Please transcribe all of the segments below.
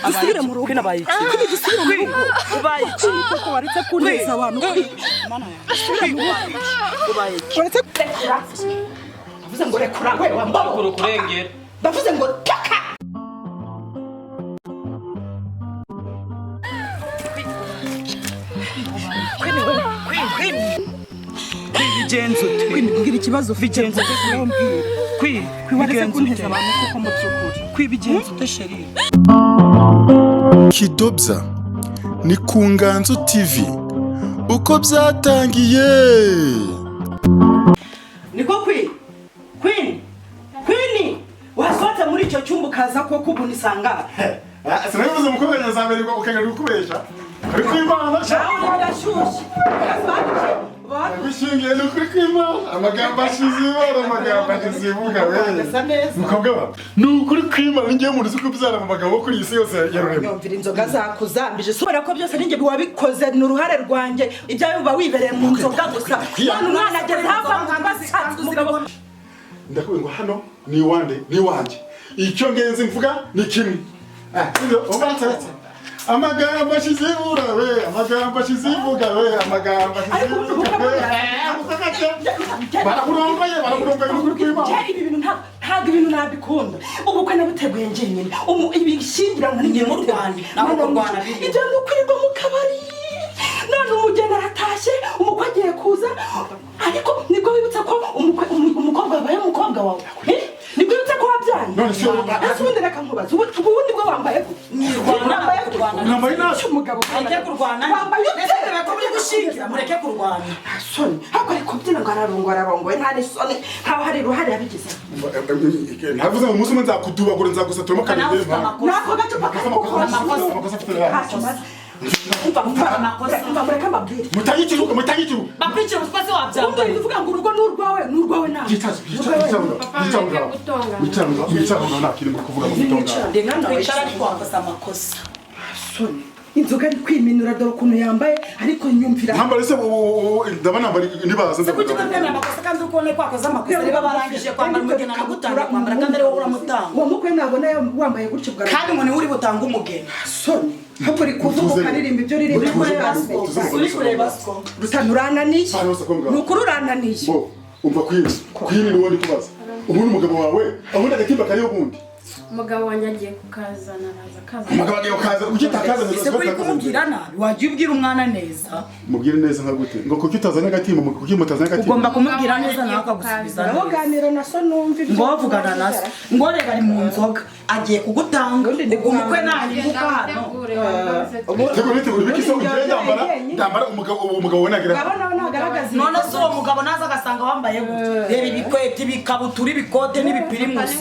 dusubire mu rugo kwinabaye iki dusubire mu rugo ubaye iki kuko waretse kuneza abantu mana ubaye iki waretse bavuze ngo rekura we wambaro kurengera bavuze ngo taka bigenze ute kwinibwira ikibazo ufite waretse kuneza abantu kuko mu byukuri kwibigenze ute sheri Kidobya ni ku Nganzo TV uko byatangiye niko Queen wasohotse muri icyo cyumba ukaza ko kubunisanga sinabivuze umukobwa nyazamererwa ukanga gukubesha ariko imana nawe ndashyushye bishingiye no kuri kwimana amagambo ashizibara amagambo azivuga we mukobwa wa ni ukuri kwimana ngiye mu rusuko byara mu bagabo kuri isi yose yarurema yumvira inzoga zakuzambije sobera ko byose ninjye wabikoze ni uruhare rwanjye ibyawe uba wibereye mu nzoga gusa none umwana ageze hafi amubasa umugabo ndakubwira ngo hano ni wande ni wanje icyo ngenzi mvuga ni kimwe ubanze amagambo ashizibura we amagambo ashizivuga we amagambo ashizivuga we barakurongoye n'ukuri kw'Imana ibi bintu ntabwo ibintu nabikunda ubukwe nabuteguye njyenyine ibishyingiranwa n'ingiye mu Rwanda ibyo ni ukwirirwa mu kabari none umugeni aratashye umukwe agiye kuza ariko nibwo wibutsa ko umukobwa wabaye umukobwa wawe nibwo wibutsa ko wabyaye none se ubundi reka nkubaza ubundi bwo wambaye nambaye nacyo umugabo mureke kurwana wambaye utegerejwe ko muri gushingira mureke kurwana soni ariko ari kubyina ngo ararongoye nta n'isoni ntaho hari uruhare yabigize ntavuze ngo umunsi umwe nzakudubagura nzagusaturamo kabiri nako gacupa amakosa afite mureka amabwire mutayikiruka bakurikira utwase wabyambaye uvuga ngo urugo n'urwawe nawe yicara nakiri mu kuvuga mu gutonga twicara ariko wakoze amakosa soni inzoga ari kwiminura dore ukuntu yambaye ariko nyumvira ntambara se ndabona nibaza se kuki utamwemera amakosa kandi ukone kwakoze amakosa niba barangije kwambara umugeni akagutanga kwambara kandi ari wowe uramutanga uwo mukwe nabona wambaye gutyo bwa kandi ngo niwe uri butanga umugeni soni ahubwo uri kuvuga ukaririmba ibyo uririmba uri kureba siko urananiye ni ukuri urananiye umva kwini ni wowe ndi kubaza ubundi umugabo wawe abundi agatimba kariho ubundi umugabo wanjye agiye kukazana araza akaza umugabo agiye kukaza ugitakaza ese kuri kumubwira nabi wagiye ubwira umwana neza mubwire neza nka gute ngo kuki utazana agatimba kuki mutazana agatimba ugomba kumubwira neza nawe akagusubiza nabo ganiro na so numva ngo bavugana na so ngo reba ari mu nzoga agiye kugutanga ubwo umukwe nahinguka hano tegura ibiki se ugenda ndambara umugabo we nagira none se uwo mugabo naza agasanga wambaye gute reba ibikwete ibikabutura ibikote n'ibipirimusi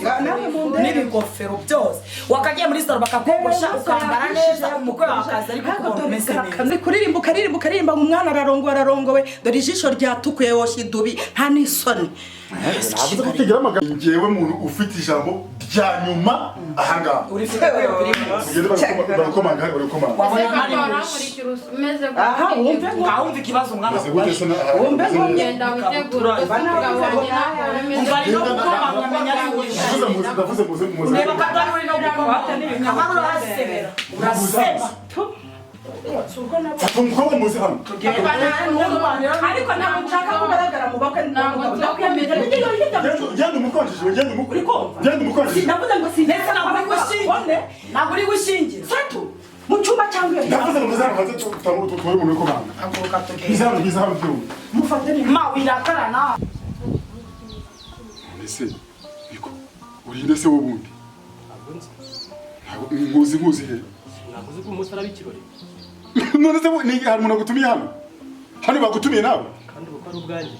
n'ibigofero byose wakagiye muri salo bakakogosha ukambara neza umukwe wakaza ariko kubona umeze neza kuririmba ngo umwana ararongowe dore ijisho ryatukuye woshye idubi nta n'isoni navuze ko tugira amagambo ngewe muntu ufite ijambo rya nyuma ahangaha urifite ibipirimusi barakomanga wabona ari umeze aha wumve wumva ikibazo umwana wumve ngenda witegura umugabo wanjye nawe umva ari no gukomanga amenya ari we ndavuze muze reba ko atari uri no gukomanga amara urahasebera uraseba umukobwa muzi hano ariko ntabwo nshaka kugaragara mu bakwe genda umukonjeje navuze ngo sinese ntabwo uri gushingira satu mu cyumba cyangwa iyo navuze ngo muzana hanze tuwe umuntu w'ukomanga haguruka tugenda bizaba byumva mufate neza ma wirakarana ese biko urinde se wobundi nkuzi he navuze ko umusore abikirori none se ni hari umuntu agutumiye hano bagutumiye nawe kandi uko ari ubwanjye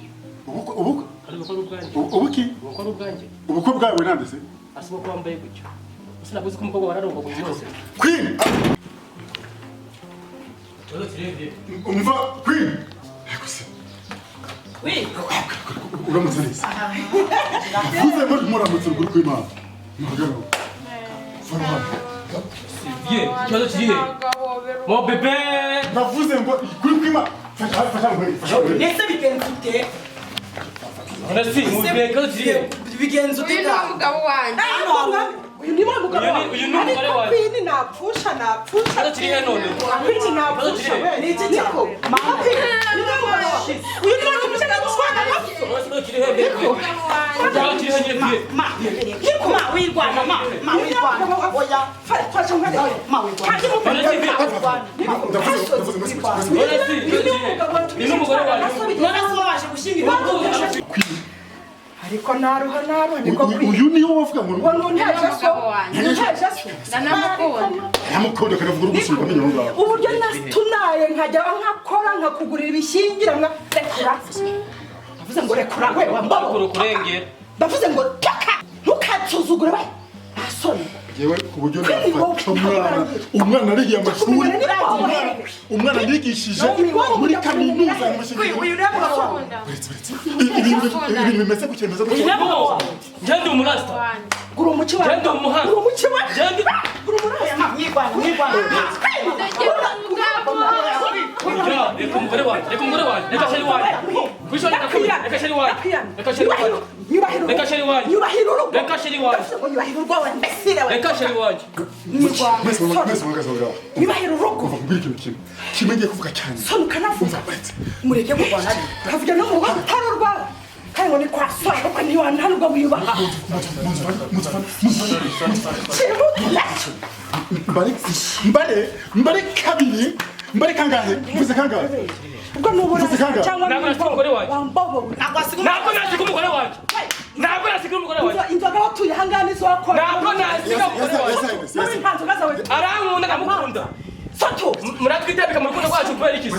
ubukwe kandi uko ari ubwanjye ubuki uko ari ubwanjye ubukwe bwawe nande se asaba ko wambaye gutyo gusa navuze ko umukobwa wararongo buri munsi Queen cyo kirevye umva Queen eko se wi uramutse neza uze muri muramutse ruguru kw'Imana muhagaro fara Ye, cyo kirihe mo bebe navuze ngo kuri kw'Imana fasha nese bigenze ute Honesti, mu bebe cyo kirihe bigenze ute umugabo wanjye uyu ni wa mugabo wawe. Uyu ni umugore wawe. Kwini napfusha. Kibazo kiri he none? Kwini napfusha. Ni iki cyako? Mama Uyu ni umugabo wawe. Uyu ni wa mugabo n'abaswana bafite. Kibazo kiri he mbere? Kibazo kiri he nyine biye? Ma wirwana ma wirwana oya fasha nkade ma wirwana kandi mu Ni n'umugore wawe. none se waje gushingira ariko naruha niko uyu niwe wavuga ngo ngo nteje so ndanamukunda yamukonde kanavuga urugusubira amenyo ngaho uburyo natunaye nkajya nkakora nkakugurira ibishyingiranwa rekura ndavuze ngo rekura we wambabura kurengera. ndavuze ngo taka ntukansuzugure we ntasoni yewe kuburyo nafata umwana arihiye amashuri umwana yigishije muri kaminuza uyu rero ibintu bimeze gutya Ngende umurasta. gura umuci wawe Ngende umuhanda. gura umuci wawe Ngende. gura umuci wirwana Reka umugore wanjye. Reka sheri wanjye. Kwishora reka sheri wanjye. Reka sheri wanjye. Reka sheri wanjye. Reka sheri wanjye. Reka sheri wanjye. mwese mwagaze ngaho nyubahiro urugo kuva kubwira ikintu kimwe kimenye kuvuga cyane soni ukanavuga mureke kurwana kavuga no mu rugo rutari urwawe kandi ngo ni kwa soni kuko ntiwananirwa wiyubaha mbare kabiri mbare kangahe mvuze kangahe ubwo nubura cyangwa Ntabwo nasiga umugore wanjye. wambabowe Ntabwo nasiga umugore wanjye. Ntabwo nasiga umugore wanjye. inzoga watuye ahangaha nizo wakora Ntabwo nasiga umugore wanjye. nawe nta nzoga zawe Arankunda ndamukunda. sato Muratwitabika mu rukundo rwacu kubera iki?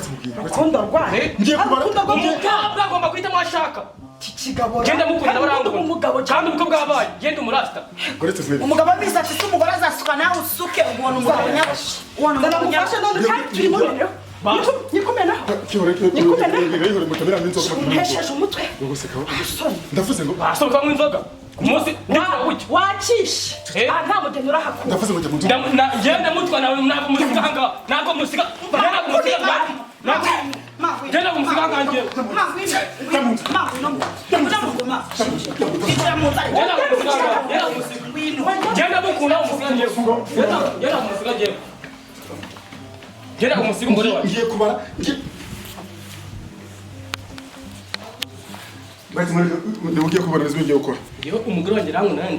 rukundo rwawe ngiye kubara Umukobwa agomba guhita mu ashaka. kigabo Genda mukunda umugabo barangunda. Kandi ubukwe bwabaye. Genda umurasta. uretse mwene umugabo w'isatsi se umugore azasuka nawe usuke ubona umugabo nyabashi ubona umugabo ndamufashe none kandi turi mu biro nikumenaho ntesheje umutwe soni ndavuze ngo Basohoka mu inzoga. Ku munsi w'iki? wakishe nta mugeni urahakura ndavuze ngo jya mu Genda mutwa nawe ntabwo musiga hanga. Ntabwo musiga. Ntabwo musiga. Genda musiga hanga njye. Genda mukunda umusiga njye. Genda umusiga njye. Genda umusiga umugore wawe. ngiye kubara ugiye kubara ibyo ugiye gukora Yewe umugore wanjye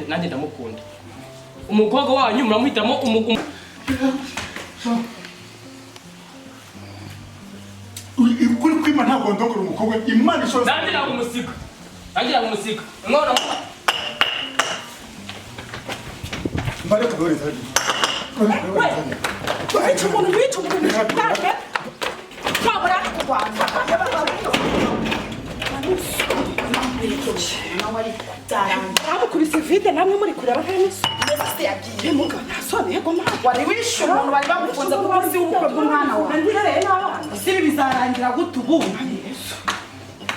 nanjye ndamukunda. Umukobwa wanyu muramuhitamo kuri kwima ntabwo ndongora umukobwa imana ishobora nanjye ntabwo umusiga. Nanjye ntabwo umusiga. Nkora mbare kabari zari wica umuntu ntabwo wabura kurwana amukubise vide namwe muri kureba nta n'isi yagiye mugabo nta soni yego mpamvu wari wishe umuntu bari bamufunze ku munsi w'ubukwe bw'umwana wawe ntihereye n'abana ese ibi bizarangira gute ubu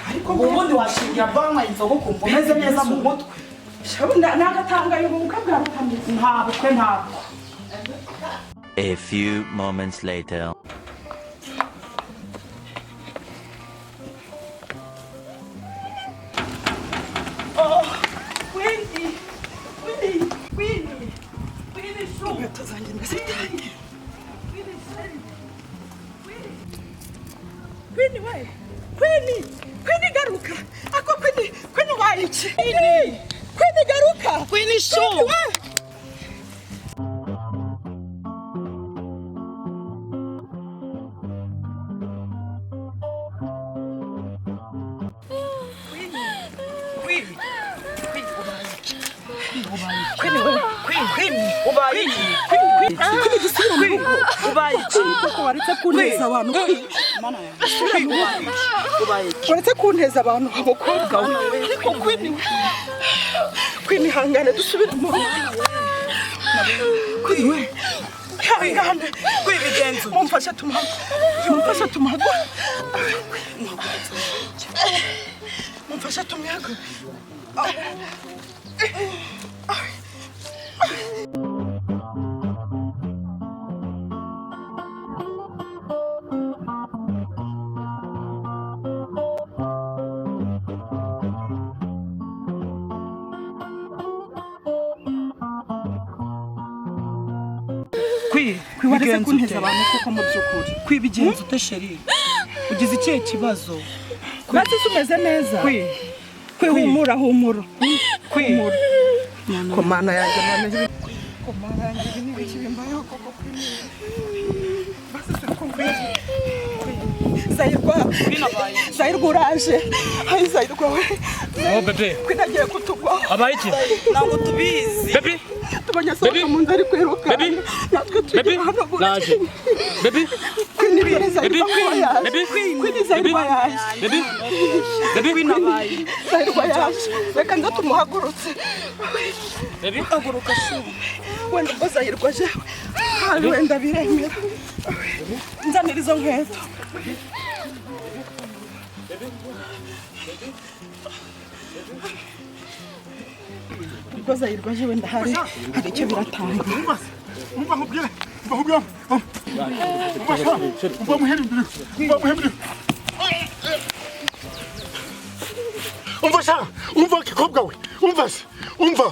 ariko ubundi washingira banywa inzoga ukumva umeze neza mu mutwe nagatangaye ubu bukwe bwa butamizi nta bukwe ntabwo A few moments later. inkweto zanjye ndazitanye kwini we kwini garuka ako kwini waye iki kwini garuka kwini shu uretse kunteza abantu abakobwa we ariko kwini hangane dusubire mu rugo kwini hangane kwibigenza mumfashe tumuhago mumfashe tumwihago waretse kunteza abantu kuko mu by'ukuri kwibigenza ute sheri ugize ikihe kibazo basi umeze neza humura humura komana yanjye none komana yanjye ni biki bimbayeho koko basi tukumbuye Zahirwa uraje hayi Zahirwa we Oh bebe kwinagiye kutugwa abayiki ntabwo tubizi bebe tubanya soka mu nzari kwiruka bebe bebe naje bebe kwinibire Zahirwa bebe kwini Zahirwa yaje bebe bebe binabaye Zahirwa yaje reka ndo tumuhagurutse bebe haguruka shume wenda ubwo Zahirwa je hari wenda biremera nzanira izo nkweto ubwo Zahirwa je wenda hari icyo biratanga umva nkubwire umva muhembire umva sha umva kikobwa we umva